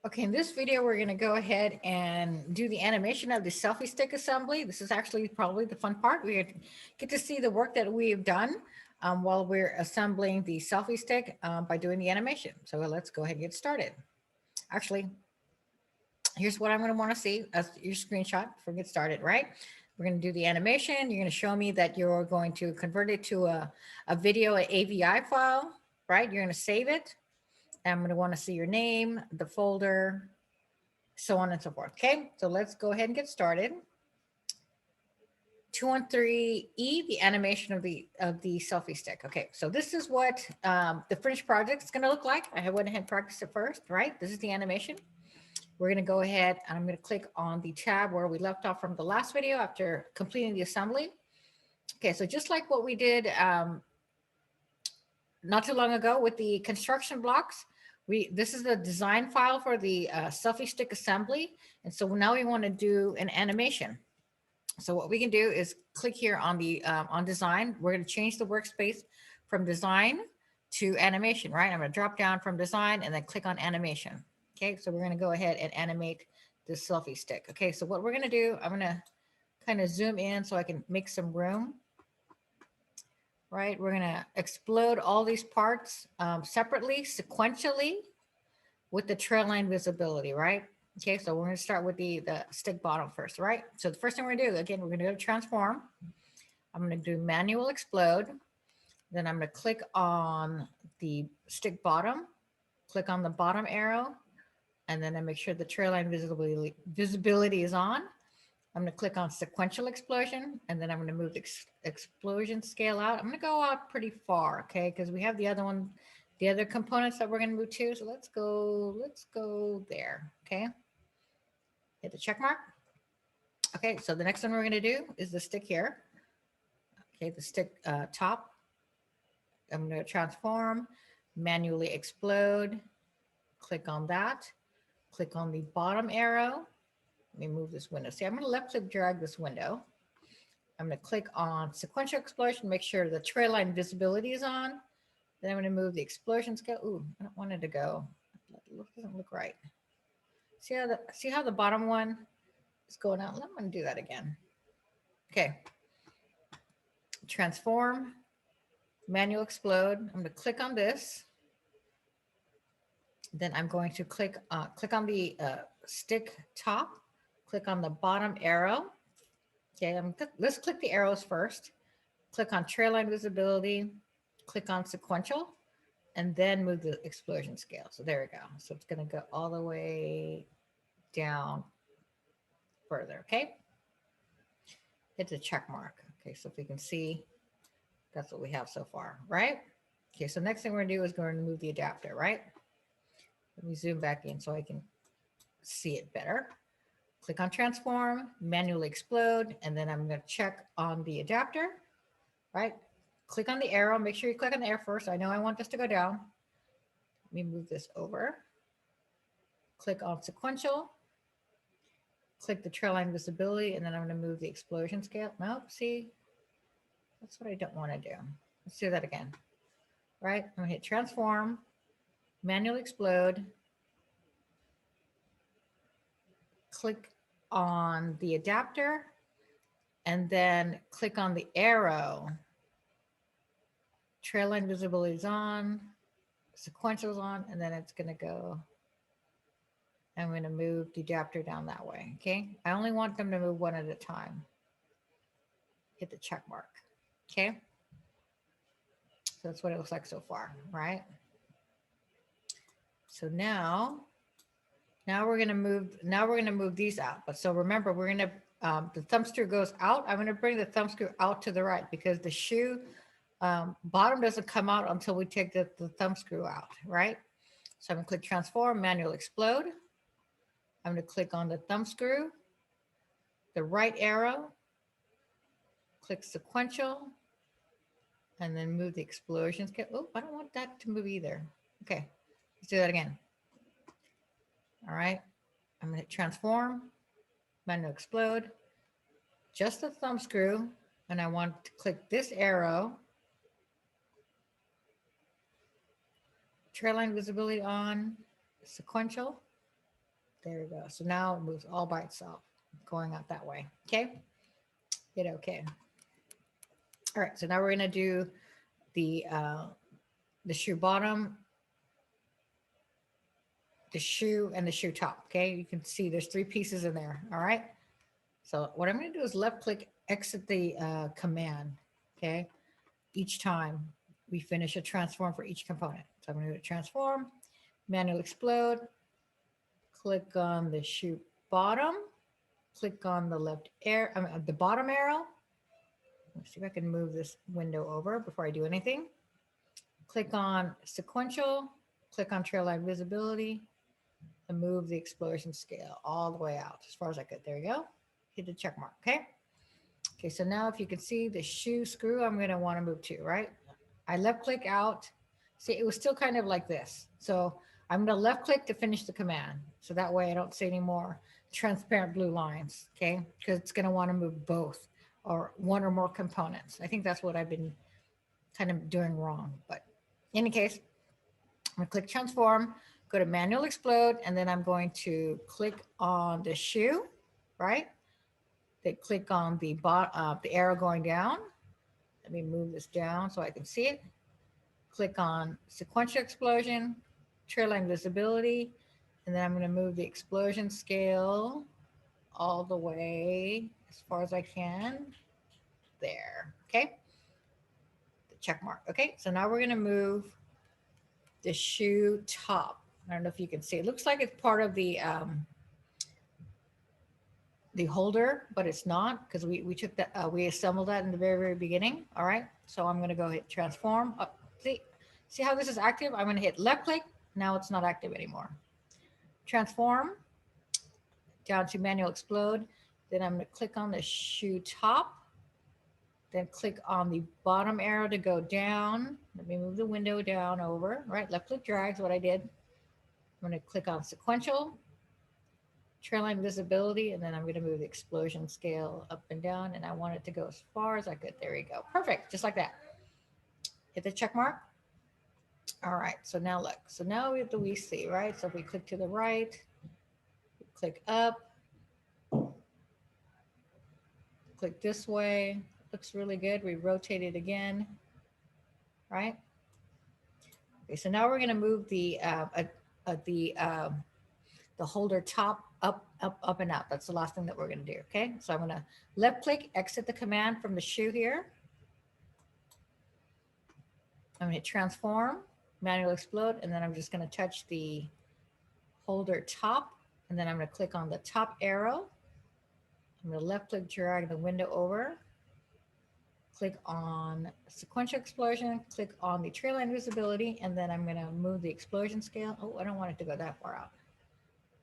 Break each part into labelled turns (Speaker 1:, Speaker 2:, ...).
Speaker 1: Okay, in this video, we're going to go ahead and do the animation of the selfie stick assembly. This is actually probably the fun part. We get to see the work that we've done while we're assembling the selfie stick by doing the animation. So let's go ahead and get started. Actually, here's what I'm going to want to see as your screenshot before we get started, right? We're going to do the animation. You're going to show me that you're going to convert it to a video, an AVI file, right? You're going to save it. I'm going to want to see your name, the folder, so on and so forth. Okay, so let's go ahead and get started. 213E, the animation of the selfie stick. Okay, so this is what the finished project is going to look like. I went ahead and practiced it first, right? This is the animation. We're going to go ahead and I'm going to click on the tab where we left off from the last video after completing the assembly. Okay, so just like what we did not too long ago with the construction blocks, this is the design file for the selfie stick assembly. And so now we want to do an animation. So what we can do is click here on the on design. We're going to change the workspace from design to animation, right? I'm going to drop down from design and then click on animation. Okay, so we're going to go ahead and animate this selfie stick. Okay, so what we're going to do, I'm going to kind of zoom in so I can make some room. Right, we're going to explode all these parts separately, sequentially, with the trail line visibility, right? Okay, so we're going to start with the stick bottom first, right? So the first thing we're going to do, again, we're going to go to transform. I'm going to do manual explode. Then I'm going to click on the stick bottom, click on the bottom arrow, and then I make sure the trail line visibility is on. I'm going to click on sequential explosion, and then I'm going to move the explosion scale out. I'm going to go out pretty far, okay, because we have the other one, the other components that we're going to move to. So let's go there, okay. Hit the check mark. Okay, so the next one we're going to do is the stick here. Okay, the stick top. I'm going to transform, manually explode. Click on that. Click on the bottom arrow. Let me move this window. See, I'm going to left click drag this window. I'm going to click on sequential explosion, make sure the trail line visibility is on. Then I'm going to move the explosion scale. Ooh, I don't want it to go. It doesn't look right. See how the bottom one is going out? Let me do that again. Okay. Transform, manual explode. I'm going to click on this. Then I'm going to click on the stick top. Click on the bottom arrow. Okay, let's click the arrows first. Click on trail line visibility. Click on sequential, and then move the explosion scale. So there we go. So it's going to go all the way down further. Okay. Hit the check mark. Okay, so if we can see, that's what we have so far, right? Okay, so next thing we're gonna do is going to move the adapter, right? Let me zoom back in so I can see it better. Click on transform, manually explode, and then I'm gonna check on the adapter, right? Click on the arrow, make sure you click on the arrow first. I know I want this to go down. Let me move this over. Click on sequential, click the trail line visibility, and then I'm gonna move the explosion scale. Nope, see, that's what I don't wanna do. Let's do that again, right? I'm gonna hit transform, manually explode, click on the adapter, and then click on the arrow. Trail line visibility is on, sequential is on, and then it's going to go. I'm going to move the adapter down that way. Okay. I only want them to move one at a time. Hit the check mark. Okay. So that's what it looks like so far, right? So now we're going to move these out. But so remember, we're going to, the thumb screw goes out. I'm going to bring the thumb screw out to the right because the shoe bottom doesn't come out until we take the thumb screw out, right? So I'm going to click transform, manual explode. I'm going to click on the thumb screw, the right arrow, click sequential, and then move the explosion scale. Oh, I don't want that to move either. Okay, let's do that again. All right, I'm going to transform, manual explode, just the thumb screw, and I want to click this arrow, trail line visibility on, sequential, There you go. So now it moves all by itself, going out that way. Okay. Hit OK. All right. So now we're going to do the shoe bottom, the shoe, and the shoe top. Okay. You can see there's 3 pieces in there. All right. So what I'm going to do is left click, exit the command. Okay. Each time we finish a transform for each component. So I'm going to do a transform, manual explode, click on the shoe bottom, click on the the bottom arrow. Let's see if I can move this window over before I do anything. Click on sequential, click on trail line visibility, and move the explosion scale all the way out as far as I could. There you go. Hit the check mark. Okay. Okay. So now if you can see the shoe screw, I'm going to want to move to, right? I left click out. See, it was still kind of like this. So I'm going to left click to finish the command. So that way I don't see any more transparent blue lines. Okay. Because it's going to want to move both or one or more components. I think that's what I've been kind of doing wrong. But in any case, I'm going to click transform, go to manual explode, and then I'm going to click on the shoe, right? Then click on the arrow going down. Let me move this down so I can see it. Click on sequential explosion, trail line visibility, and then I'm going to move the explosion scale all the way as far as I can. There. Okay. The check mark. Okay. So now we're going to move the shoe top. I don't know if you can see. It looks like it's part of the holder, but it's not because we took that we assembled that in the very beginning. All right. So I'm going to go hit transform. See how this is active? I'm going to hit left click. Now it's not active anymore. Transform down to manual explode. Then I'm going to click on the shoe top. Then click on the bottom arrow to go down. Let me move the window down over. Right, left click drag is what I did. I'm going to click on sequential, trail line visibility, and then I'm going to move the explosion scale up and down. And I want it to go as far as I could. There we go. Perfect. Just like that. Hit the check mark. All right. So now look. So now we see, right? So if we click to the right, click up, click this way. Looks really good. We rotate it again, right? Okay, so now we're going to move the holder top up and out. That's the last thing that we're going to do. Okay, so I'm going to left click, exit the command from the shoe here. I'm going to transform, manual explode, and then I'm just going to touch the holder top, and then I'm going to click on the top arrow. I'm going to left click, drag the window over. Click on sequential explosion, click on the trail line visibility, and then I'm going to move the explosion scale. Oh, I don't want it to go that far out.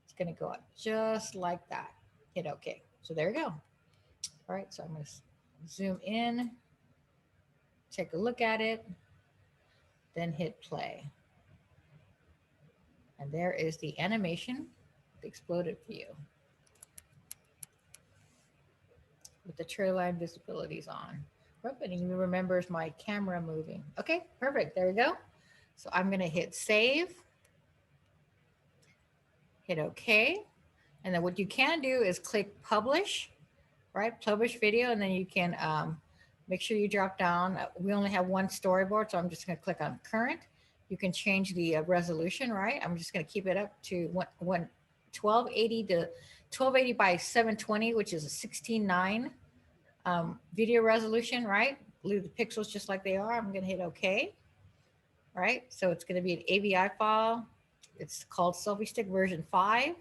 Speaker 1: It's going to go up just like that. Hit OK. So there you go. All right, so I'm going to zoom in, take a look at it, then hit play. And there is the animation, the exploded view with the trail line visibilities on. And he remembers my camera moving. Okay, perfect. There we go. So I'm going to hit save, hit OK. And then what you can do is click publish, right? Publish video. And then you can make sure you drop down. We only have one storyboard, so I'm just going to click on current. You can change the resolution, right? I'm just going to keep it up to 1280 to 1280 by 720, which is a 16:9. Video resolution, right? Leave the pixels just like they are. I'm going to hit OK. Right? So it's going to be an AVI file. It's called Selfie Stick version 5.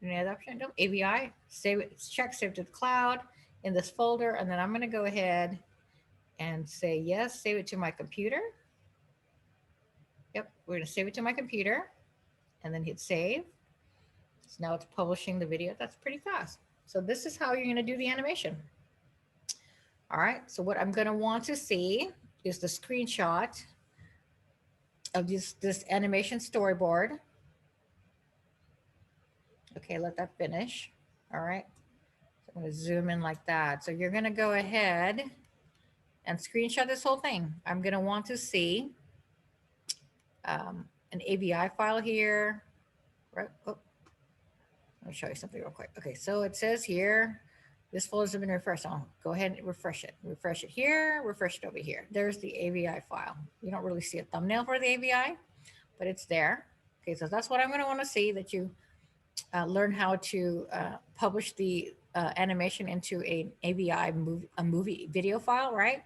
Speaker 1: Any other option? No, AVI. Save it. Check save to the cloud in this folder. And then I'm going to go ahead and say yes, save it to my computer. Yep, we're going to save it to my computer and then hit save. So now it's publishing the video. That's pretty fast. So this is how you're going to do the animation. All right, so what I'm going to want to see is the screenshot of this animation storyboard. Okay, let that finish. All right, so I'm going to zoom in like that. So you're going to go ahead and screenshot this whole thing. I'm going to want to see an AVI file here. Right. Oh, Let me show you something real quick. Okay, so it says here, this folder's been refreshed. I'll go ahead and refresh it. Refresh it here, refresh it over here. There's the AVI file. You don't really see a thumbnail for the AVI, but it's there. Okay, so that's what I'm going to want to see, that you learn how to publish the animation into an AVI movie, a movie video file, right?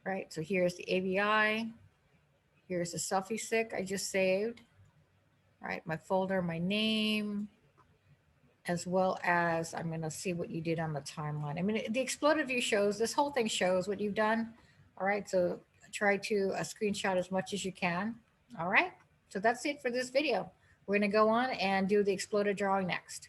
Speaker 1: Right. So here's the AVI. Here's the selfie stick I just saved. Right. My folder, my name, as well as I'm going to see what you did on the timeline. I mean, the exploded view shows, this whole thing shows what you've done. All right. So try to screenshot as much as you can. All right. So that's it for this video. We're going to go on and do the exploded drawing next.